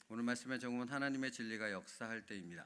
오늘 말씀의 제목은 하나님의 진리가 역사할 때입니다.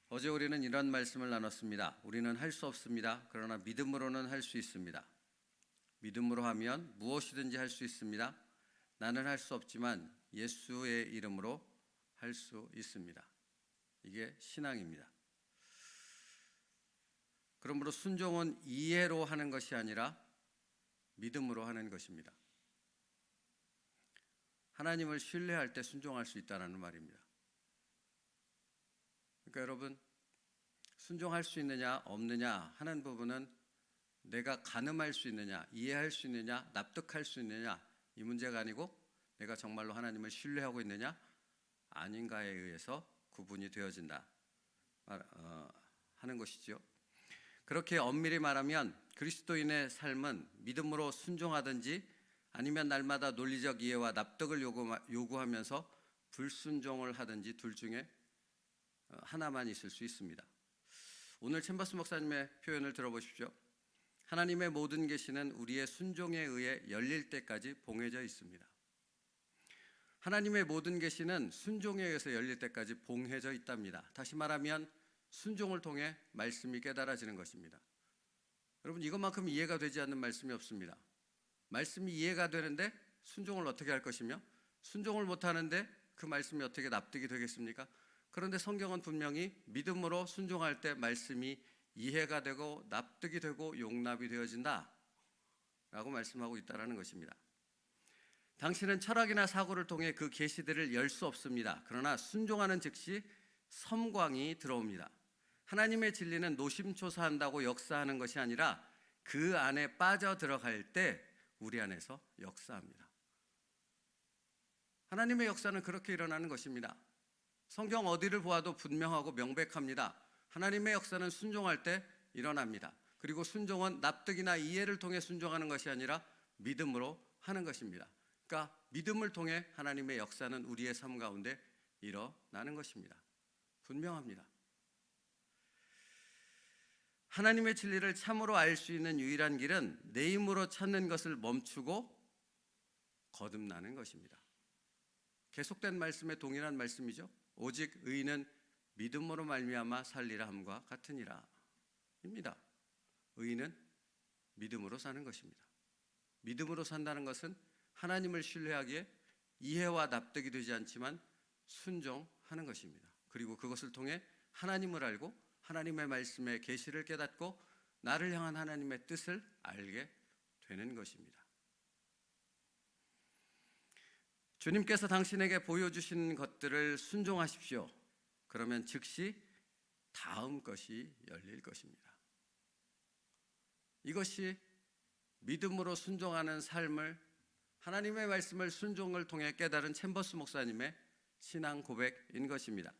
어제 우리는 이런 말씀을 나눴습니다. 우리는 할 수 없습니다. 그러나 믿음으로는 할 수 있습니다. 믿음으로 하면 무엇이든지 할 수 있습니다. 나는 할 수 없지만 예수의 이름으로 할 수 있습니다. 이게 신앙입니다. 그러므로 순종은 이해로 하는 것이 아니라 믿음으로 하는 것입니다. 하나님을 신뢰할 때 순종할 수 있다는 말입니다. 그러니까 여러분, 순종할 수 있느냐 없느냐 하는 부분은 내가 가늠할 수 있느냐, 이해할 수 있느냐, 납득할 수 있느냐 이 문제가 아니고 내가 정말로 하나님을 신뢰하고 있느냐 아닌가에 의해서 구분이 되어진다 하는 것이죠. 그렇게 엄밀히 말하면 그리스도인의 삶은 믿음으로 순종하든지 아니면 날마다 논리적 이해와 납득을 요구하면서 불순종을 하든지 둘 중에 하나만 있을 수 있습니다. 오늘 챔버스 목사님의 표현을 들어보십시오. 하나님의 모든 계시는 우리의 순종에 의해 열릴 때까지 봉해져 있습니다. 하나님의 모든 계시는 순종에 의해서 열릴 때까지 봉해져 있답니다. 다시 말하면 순종을 통해 말씀이 깨달아지는 것입니다. 여러분, 이것만큼 이해가 되지 않는 말씀이 없습니다. 말씀이 이해가 되는데 순종을 어떻게 할 것이며 순종을 못하는데 그 말씀이 어떻게 납득이 되겠습니까? 그런데 성경은 분명히 믿음으로 순종할 때 말씀이 이해가 되고 납득이 되고 용납이 되어진다 라고 말씀하고 있다는 것입니다. 당신은 철학이나 사고를 통해 그 계시들을 열 수 없습니다. 그러나 순종하는 즉시 섬광이 들어옵니다. 하나님의 진리는 노심초사한다고 역사하는 것이 아니라 그 안에 빠져 들어갈 때 우리 안에서 역사합니다. 하나님의 역사는 그렇게 일어나는 것입니다. 성경 어디를 보아도 분명하고 명백합니다. 하나님의 역사는 순종할 때 일어납니다. 그리고 순종은 납득이나 이해를 통해 순종하는 것이 아니라 믿음으로 하는 것입니다. 그러니까 믿음을 통해 하나님의 역사는 우리의 삶 가운데 일어나는 것입니다. 분명합니다. 하나님의 진리를 참으로 알 수 있는 유일한 길은 내 힘으로 찾는 것을 멈추고 거듭나는 것입니다. 계속된 말씀에 동일한 말씀이죠. 오직 의인은 믿음으로 말미암아 살리라 함과 같으니라 입니다. 의인은 믿음으로 사는 것입니다. 믿음으로 산다는 것은 하나님을 신뢰하기에 이해와 납득이 되지 않지만 순종하는 것입니다. 그리고 그것을 통해 하나님을 알고 하나님의 말씀의 계시를 깨닫고 나를 향한 하나님의 뜻을 알게 되는 것입니다. 주님께서 당신에게 보여주신 것들을 순종하십시오. 그러면 즉시 다음 것이 열릴 것입니다. 이것이 믿음으로 순종하는 삶을 하나님의 말씀을 순종을 통해 깨달은 챔버스 목사님의 신앙 고백인 것입니다.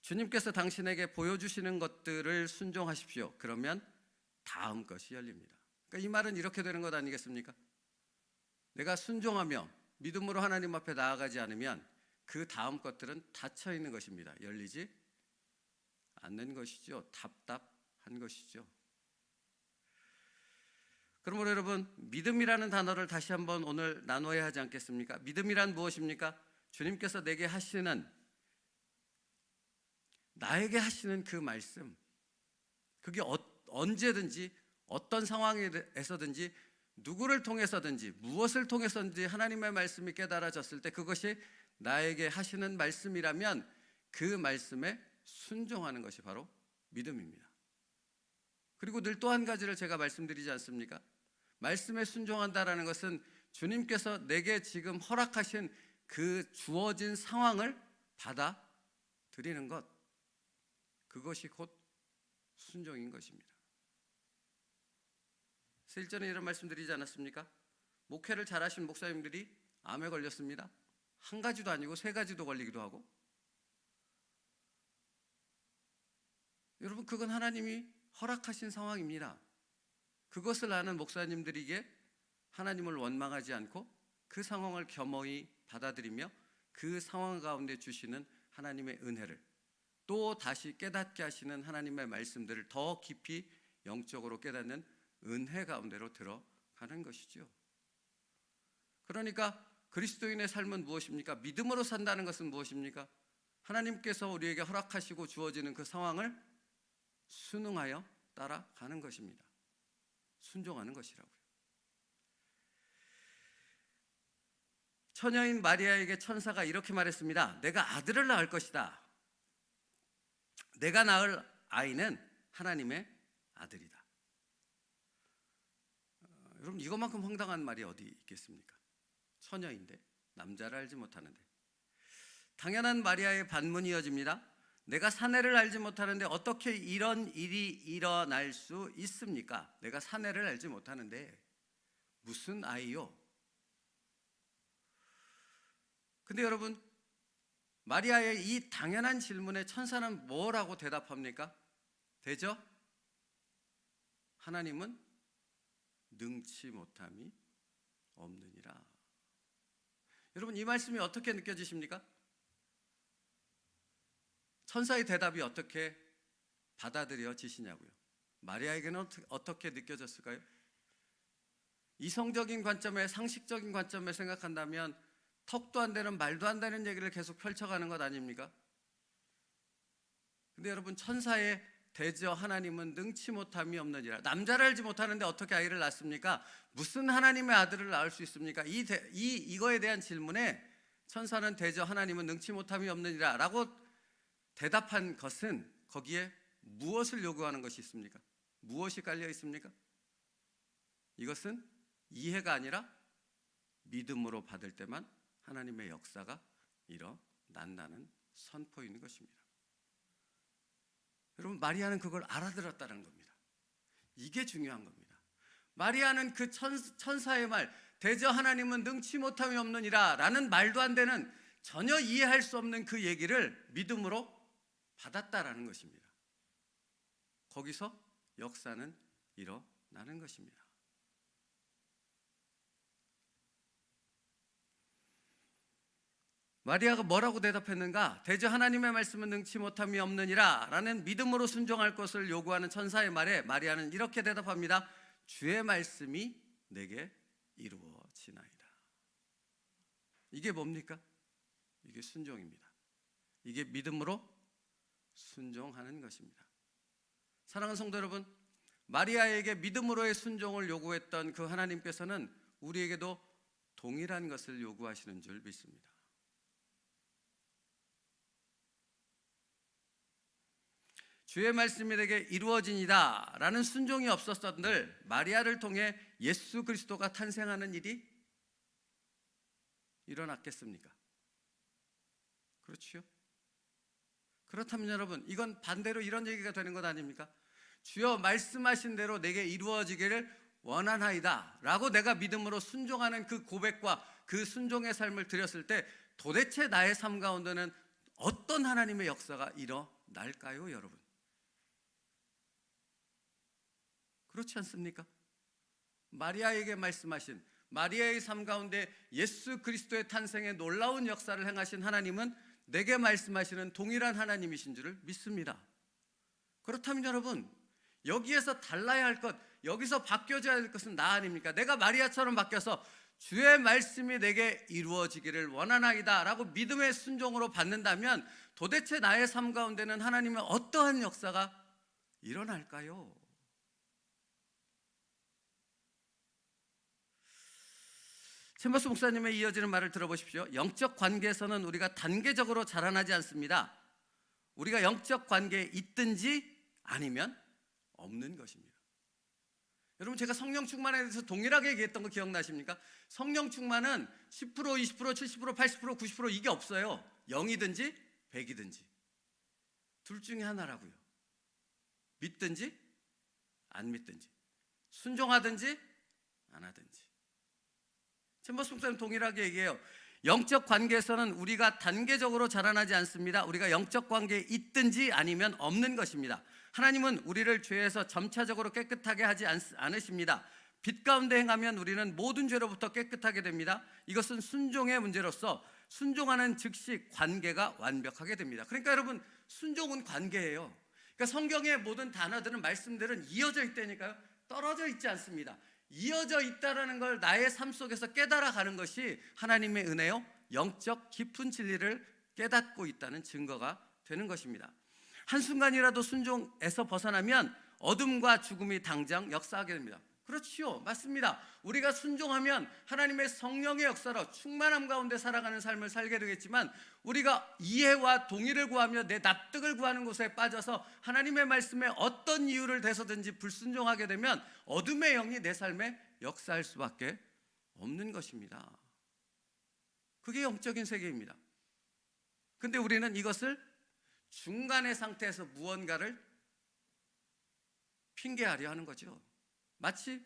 주님께서 당신에게 보여주시는 것들을 순종하십시오. 그러면 다음 것이 열립니다. 그러니까 이 말은 이렇게 되는 것 아니겠습니까? 내가 순종하며 믿음으로 하나님 앞에 나아가지 않으면 그 다음 것들은 닫혀 있는 것입니다. 열리지 않는 것이죠. 답답한 것이죠. 그러므로 여러분, 믿음이라는 단어를 다시 한번 오늘 나눠야 하지 않겠습니까? 믿음이란 무엇입니까? 주님께서 내게 하시는, 나에게 하시는 그 말씀, 그게 언제든지 어떤 상황에서든지 누구를 통해서든지 무엇을 통해서든지 하나님의 말씀이 깨달아졌을 때 그것이 나에게 하시는 말씀이라면 그 말씀에 순종하는 것이 바로 믿음입니다. 그리고 늘 또 한 가지를 제가 말씀드리지 않습니까? 말씀에 순종한다라는 것은 주님께서 내게 지금 허락하신 그 주어진 상황을 받아들이는 것, 그것이 곧 순종인 것입니다. 일전에 이런 말씀드리지 않았습니까? 목회를 잘하신 목사님들이 암에 걸렸습니다. 한 가지도 아니고 세 가지도 걸리기도 하고. 여러분, 그건 하나님이 허락하신 상황입니다. 그것을 아는 목사님들에게 하나님을 원망하지 않고 그 상황을 겸허히 받아들이며 그 상황 가운데 주시는 하나님의 은혜를 또 다시 깨닫게 하시는 하나님의 말씀들을 더 깊이 영적으로 깨닫는 은혜 가운데로 들어가는 것이죠. 그러니까 그리스도인의 삶은 무엇입니까? 믿음으로 산다는 것은 무엇입니까? 하나님께서 우리에게 허락하시고 주어지는 그 상황을 순응하여 따라가는 것입니다. 순종하는 것이라고요. 처녀인 마리아에게 천사가 이렇게 말했습니다. 내가 아들을 낳을 것이다. 내가 낳을 아이는 하나님의 아들이다. 여러분, 이것만큼 황당한 말이 어디 있겠습니까? 처녀인데, 남자를 알지 못하는데. 당연한 마리아의 반문이 이어집니다. 내가 사내를 알지 못하는데 어떻게 이런 일이 일어날 수 있습니까? 내가 사내를 알지 못하는데 무슨 아이요? 근데 여러분, 마리아의 이 당연한 질문에 천사는 뭐라고 대답합니까? 되죠? 하나님은 능치 못함이 없느니라. 여러분, 이 말씀이 어떻게 느껴지십니까? 천사의 대답이 어떻게 받아들여지시냐고요. 마리아에게는 어떻게 느껴졌을까요? 이성적인 관점에, 상식적인 관점에 생각한다면 턱도 안 되는, 말도 안 되는 얘기를 계속 펼쳐가는 것 아닙니까? 근데 여러분, 천사의 대저 하나님은 능치 못함이 없느니라. 남자를 알지 못하는데 어떻게 아이를 낳습니까? 무슨 하나님의 아들을 낳을 수 있습니까? 이거에 대한 질문에 천사는 대저 하나님은 능치 못함이 없느니라 라고 대답한 것은 거기에 무엇을 요구하는 것이 있습니까? 무엇이 깔려 있습니까? 이것은 이해가 아니라 믿음으로 받을 때만 하나님의 역사가 일어난다는 선포인 것입니다. 여러분, 마리아는 그걸 알아들었다는 겁니다. 이게 중요한 겁니다. 마리아는 그 천사의 말, 대저 하나님은 능치 못함이 없느니라 라는 말도 안 되는, 전혀 이해할 수 없는 그 얘기를 믿음으로 받았다라는 것입니다. 거기서 역사는 일어나는 것입니다. 마리아가 뭐라고 대답했는가? 대저 하나님의 말씀은 능치 못함이 없느니라 라는 믿음으로 순종할 것을 요구하는 천사의 말에 마리아는 이렇게 대답합니다. 주의 말씀이 내게 이루어지나이다. 이게 뭡니까? 이게 순종입니다. 이게 믿음으로 순종하는 것입니다. 사랑하는 성도 여러분, 마리아에게 믿음으로의 순종을 요구했던 그 하나님께서는 우리에게도 동일한 것을 요구하시는 줄 믿습니다. 주의 말씀이 내게 이루어지니라 라는 순종이 없었던들 마리아를 통해 예수 그리스도가 탄생하는 일이 일어났겠습니까? 그렇지요? 그렇다면 여러분, 이건 반대로 이런 얘기가 되는 것 아닙니까? 주여 말씀하신 대로 내게 이루어지기를 원하나이다 라고 내가 믿음으로 순종하는 그 고백과 그 순종의 삶을 드렸을 때 도대체 나의 삶 가운데는 어떤 하나님의 역사가 일어날까요, 여러분? 그렇지 않습니까? 마리아에게 말씀하신, 마리아의 삶 가운데 예수 그리스도의 탄생에 놀라운 역사를 행하신 하나님은 내게 말씀하시는 동일한 하나님이신 줄을 믿습니다. 그렇다면 여러분, 여기에서 달라야 할 것, 여기서 바뀌어져야 할 것은 나 아닙니까? 내가 마리아처럼 바뀌어서 주의 말씀이 내게 이루어지기를 원하나이다 라고 믿음의 순종으로 받는다면 도대체 나의 삶 가운데는 하나님의 어떠한 역사가 일어날까요? 챔버스 목사님의 이어지는 말을 들어보십시오. 영적 관계에서는 우리가 단계적으로 자라나지 않습니다. 우리가 영적 관계에 있든지 아니면 없는 것입니다. 여러분, 제가 성령 충만에 대해서 동일하게 얘기했던 거 기억나십니까? 성령 충만은 10%, 20%, 70%, 80%, 90% 이게 없어요. 0이든지 100이든지 둘 중에 하나라고요. 믿든지 안 믿든지, 순종하든지 안 하든지. 챔버스 목사님 동일하게 얘기해요. 영적 관계에서는 우리가 단계적으로 자라나지 않습니다. 우리가 영적 관계에 있든지 아니면 없는 것입니다. 하나님은 우리를 죄에서 점차적으로 깨끗하게 하지 않으십니다. 빛 가운데 행하면 우리는 모든 죄로부터 깨끗하게 됩니다. 이것은 순종의 문제로서 순종하는 즉시 관계가 완벽하게 됩니다. 그러니까 여러분, 순종은 관계예요. 그러니까 성경의 모든 단어들은, 말씀들은 이어져 있다니까요. 떨어져 있지 않습니다. 이어져 있다라는 걸 나의 삶 속에서 깨달아가는 것이 하나님의 은혜요, 영적 깊은 진리를 깨닫고 있다는 증거가 되는 것입니다. 한순간이라도 순종에서 벗어나면 어둠과 죽음이 당장 역사하게 됩니다. 그렇지요, 맞습니다. 우리가 순종하면 하나님의 성령의 역사로 충만함 가운데 살아가는 삶을 살게 되겠지만, 우리가 이해와 동의를 구하며 내 납득을 구하는 곳에 빠져서 하나님의 말씀에 어떤 이유를 대서든지 불순종하게 되면 어둠의 영이 내 삶에 역사할 수밖에 없는 것입니다. 그게 영적인 세계입니다. 근데 우리는 이것을 중간의 상태에서 무언가를 핑계하려 하는 거죠. 마치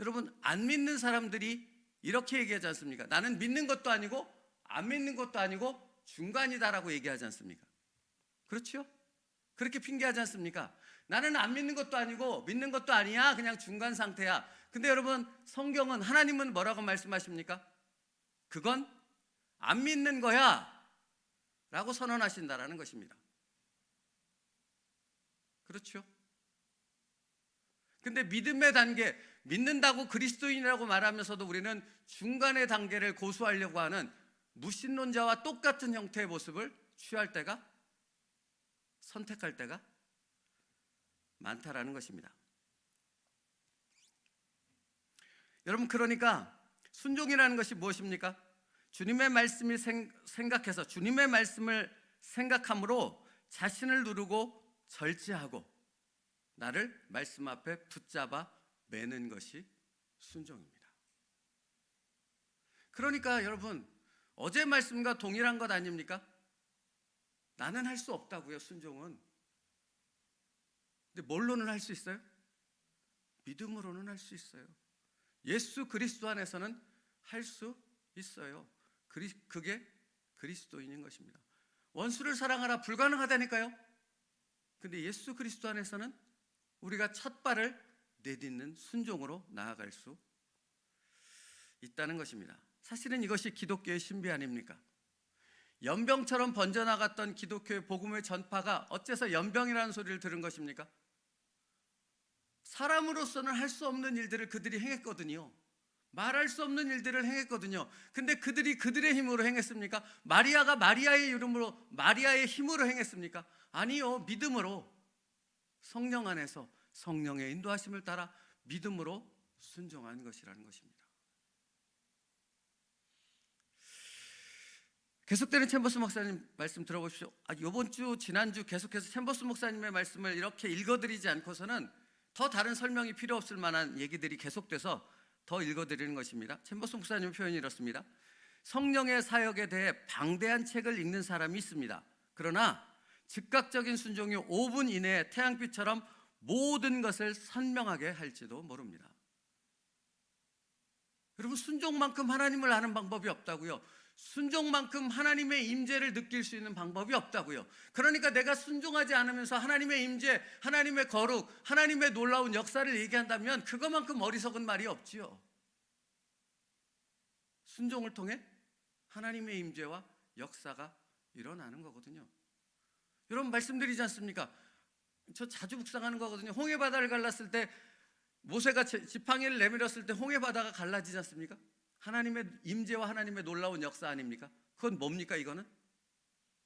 여러분, 안 믿는 사람들이 이렇게 얘기하지 않습니까? 나는 믿는 것도 아니고 안 믿는 것도 아니고 중간이다라고 얘기하지 않습니까? 그렇죠? 그렇게 핑계하지 않습니까? 나는 안 믿는 것도 아니고 믿는 것도 아니야, 그냥 중간 상태야. 근데 여러분, 성경은, 하나님은 뭐라고 말씀하십니까? 그건 안 믿는 거야 라고 선언하신다라는 것입니다. 그렇죠? 근데 믿음의 단계, 믿는다고 그리스도인이라고 말하면서도 우리는 중간의 단계를 고수하려고 하는 무신론자와 똑같은 형태의 모습을 취할 때가, 선택할 때가 많다라는 것입니다. 여러분, 그러니까 순종이라는 것이 무엇입니까? 주님의 말씀을 생각해서 주님의 말씀을 생각함으로 자신을 누르고 절제하고 나를 말씀 앞에 붙잡아 매는 것이 순종입니다. 그러니까 여러분, 어제 말씀과 동일한 것 아닙니까? 나는 할 수 없다고요, 순종은. 근데 뭘로는 할 수 있어요? 믿음으로는 할 수 있어요. 예수 그리스도 안에서는 할 수 있어요. 그게 그리스도인인 것입니다. 원수를 사랑하라, 불가능하다니까요. 근데 예수 그리스도 안에서는 우리가 첫 발을 내딛는 순종으로 나아갈 수 있다는 것입니다. 사실은 이것이 기독교의 신비 아닙니까? 연병처럼 번져나갔던 기독교의 복음의 전파가 어째서 연병이라는 소리를 들은 것입니까? 사람으로서는 할 수 없는 일들을 그들이 행했거든요. 말할 수 없는 일들을 행했거든요. 근데 그들이 그들의 힘으로 행했습니까? 마리아가 마리아의 이름으로, 마리아의 힘으로 행했습니까? 아니요, 믿음으로, 성령 안에서 성령의 인도하심을 따라 믿음으로 순종한 것이라는 것입니다. 계속되는 챔버스 목사님 말씀 들어보십시오. 이번 주, 지난주 계속해서 챔버스 목사님의 말씀을 이렇게 읽어드리지 않고서는 더 다른 설명이 필요 없을 만한 얘기들이 계속돼서 더 읽어드리는 것입니다. 챔버스 목사님 표현이 이렇습니다. 성령의 사역에 대해 방대한 책을 읽는 사람이 있습니다. 그러나 즉각적인 순종이 5분 이내에 태양빛처럼 모든 것을 선명하게 할지도 모릅니다. 여러분, 순종만큼 하나님을 아는 방법이 없다고요. 순종만큼 하나님의 임재를 느낄 수 있는 방법이 없다고요. 그러니까 내가 순종하지 않으면서 하나님의 임재, 하나님의 거룩, 하나님의 놀라운 역사를 얘기한다면 그것만큼 어리석은 말이 없지요. 순종을 통해 하나님의 임재와 역사가 일어나는 거거든요. 여러분, 말씀드리지 않습니까? 저 자주 묵상하는 거거든요. 홍해바다를 갈랐을 때, 모세가 지팡이를 내밀었을 때 홍해바다가 갈라지지 않습니까? 하나님의 임재와 하나님의 놀라운 역사 아닙니까? 그건 뭡니까? 이거는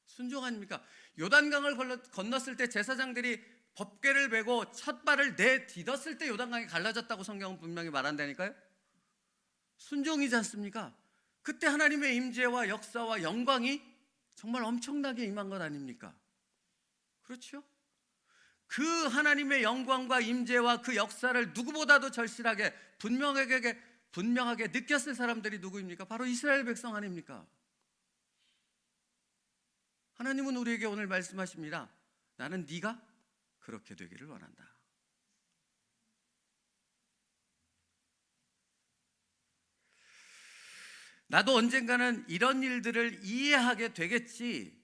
순종 아닙니까? 요단강을 건넜을 때 제사장들이 법궤를 메고 첫 발을 내딛었을 때 요단강이 갈라졌다고 성경은 분명히 말한다니까요. 순종이지 않습니까? 그때 하나님의 임재와 역사와 영광이 정말 엄청나게 임한 것 아닙니까? 그렇죠? 그 하나님의 영광과 임재와 그 역사를 누구보다도 절실하게 분명하게 느꼈을 사람들이 누구입니까? 바로 이스라엘 백성 아닙니까? 하나님은 우리에게 오늘 말씀하십니다. 나는 네가 그렇게 되기를 원한다. 나도 언젠가는 이런 일들을 이해하게 되겠지.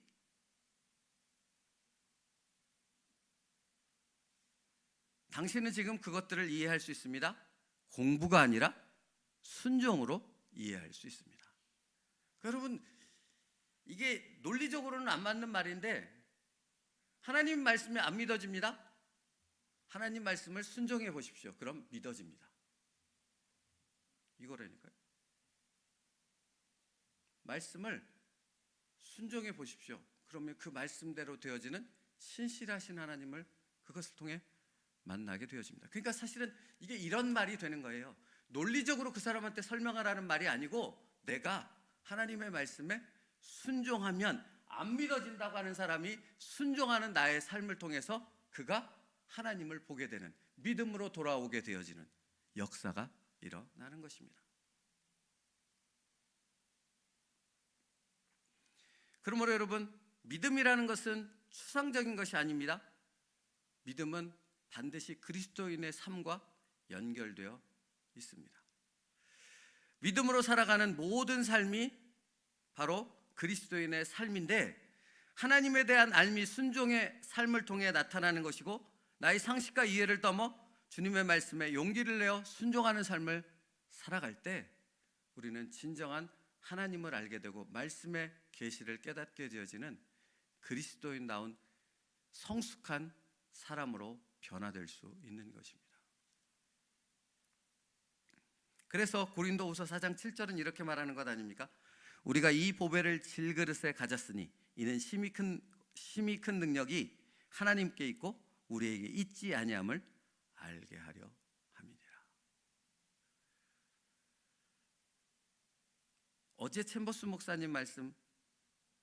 당신은 지금 그것들을 이해할 수 있습니다. 공부가 아니라 순종으로 이해할 수 있습니다. 여러분, 이게 논리적으로는 안 맞는 말인데 하나님 말씀이 안 믿어집니다. 하나님 말씀을 순종해 보십시오. 그럼 믿어집니다. 이거라니까요. 말씀을 순종해 보십시오. 그러면 그 말씀대로 되어지는 신실하신 하나님을 그것을 통해 만나게 되어집니다. 그러니까 사실은 이게 이런 말이 되는 거예요. 논리적으로 그 사람한테 설명하라는 말이 아니고, 내가 하나님의 말씀에 순종하면 안 믿어진다고 하는 사람이 순종하는 나의 삶을 통해서 그가 하나님을 보게 되는, 믿음으로 돌아오게 되어지는 역사가 일어나는 것입니다. 그러므로 여러분, 믿음이라는 것은 추상적인 것이 아닙니다. 믿음은 반드시 그리스도인의 삶과 연결되어 있습니다. 믿음으로 살아가는 모든 삶이 바로 그리스도인의 삶인데, 하나님에 대한 알미 순종의 삶을 통해 나타나는 것이고, 나의 상식과 이해를 넘어 주님의 말씀에 용기를 내어 순종하는 삶을 살아갈 때 우리는 진정한 하나님을 알게 되고 말씀의 계시를 깨닫게 되어지는 그리스도인다운 성숙한 사람으로 변화될 수 있는 것입니다. 그래서 고린도후서 4장 7절은 이렇게 말하는 것 아닙니까? 우리가 이 보배를 질그릇에 가졌으니 이는 심히 큰 능력이 하나님께 있고 우리에게 있지 아니함을 알게 하려 함이니라. 어제 챔버스 목사님 말씀,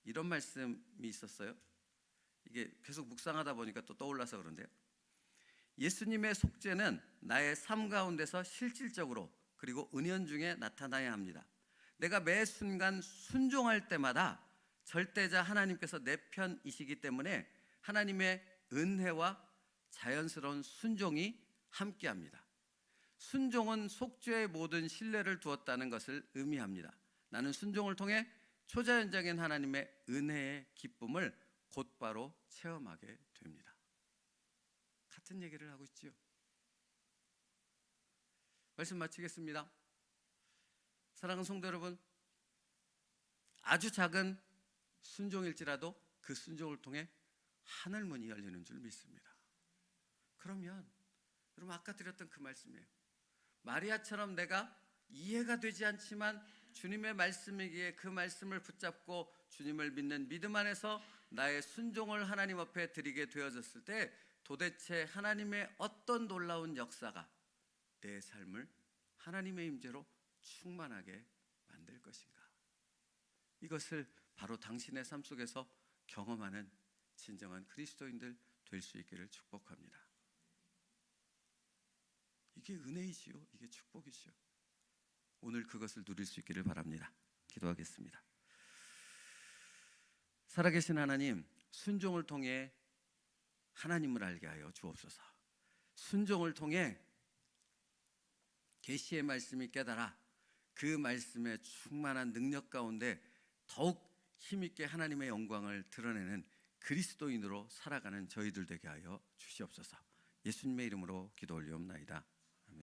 이런 말씀이 있었어요. 이게 계속 묵상하다 보니까 또 떠올라서 그런데요. 예수님의 속죄는 나의 삶 가운데서 실질적으로 그리고 은연중에 나타나야 합니다. 내가 매 순간 순종할 때마다 절대자 하나님께서 내 편이시기 때문에 하나님의 은혜와 자연스러운 순종이 함께합니다. 순종은 속죄의 모든 신뢰를 두었다는 것을 의미합니다. 나는 순종을 통해 초자연적인 하나님의 은혜의 기쁨을 곧바로 체험하게 됩니다. 같은 얘기를 하고 있지요. 말씀 마치겠습니다. 사랑하는 성도 여러분, 아주 작은 순종일지라도 그 순종을 통해 하늘 문이 열리는 줄 믿습니다. 그러면 여러분, 아까 드렸던 그 말씀이에요. 마리아처럼 내가 이해가 되지 않지만 주님의 말씀이기에 그 말씀을 붙잡고 주님을 믿는 믿음 안에서 나의 순종을 하나님 앞에 드리게 되어졌을 때 도대체 하나님의 어떤 놀라운 역사가 내 삶을 하나님의 임재로 충만하게 만들 것인가? 이것을 바로 당신의 삶 속에서 경험하는 진정한 그리스도인들 될 수 있기를 축복합니다. 이게 은혜이지요. 이게 축복이지요. 오늘 그것을 누릴 수 있기를 바랍니다. 기도하겠습니다. 살아계신 하나님, 순종을 통해 하나님을 알게 하여 주옵소서. 순종을 통해 계시의 말씀이 깨달아 그 말씀의 충만한 능력 가운데 더욱 힘있게 하나님의 영광을 드러내는 그리스도인으로 살아가는 저희들 되게 하여 주시옵소서. 예수님의 이름으로 기도 올리옵나이다.